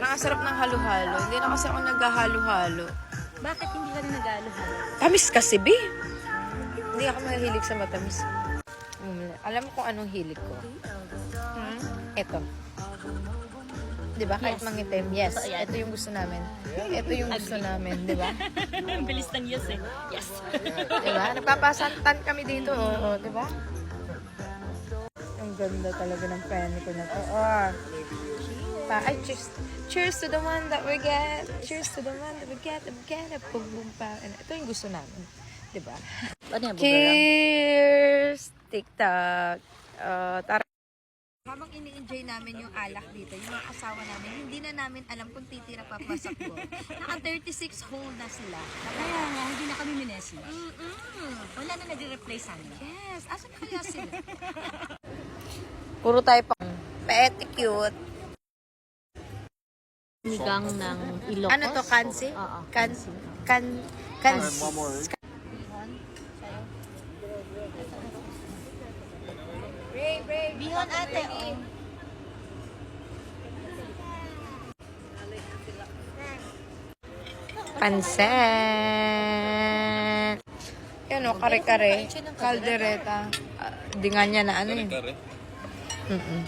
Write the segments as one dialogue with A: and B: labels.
A: Parang ang sarap ng halo-halo. Hindi na kasi ako naghahalo-halo.
B: Bakit hindi ka na nag-halo-halo?
A: Tamis kasi, Bi. Hindi ako mahilig sa matamis. Alam mo kung anong hilig ko? Ito. Diba? Kahit mangitim. Yes.
B: Totoo yan.
A: Ito yung gusto namin. Ito yung gusto namin. Diba?
B: Ang bilis ng yes eh. Yes.
A: Diba? Nagpapasantan kami dito. Oo, diba? Ang ganda talaga ng pen ko na to. Oh. Ay, cheers. Cheers to the one that we get. Cheers to the one that we get. We get a boom boom pa. Ito yung gusto namin. Diba?
B: Ano yan? Bugarang?
A: Cheers! TikTok. Tara. Habang ini-enjoy namin yung alak dito, yung mga asawa namin, hindi na namin alam kung titira pa pa sa ko. Naka 36 hole na sila.
B: Kaya nga, hindi na kami minesi. Wala na nag-reply sa amin.
A: Yes, asan na kaya sila? Puro tayo pa. Pa-etiquette.
B: Nigang ng Ilocos.
A: Ano to, kansi?
B: Oo.
A: Kansi.
C: One more.
B: Bihon ate, oh.
A: Pansit. Yan o, kare-kare. Caldereta. Di nga niya na ano yun.
C: Kare.
A: Mm-mm.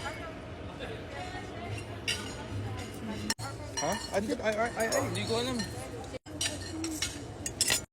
C: Huh? Hindi ko alam.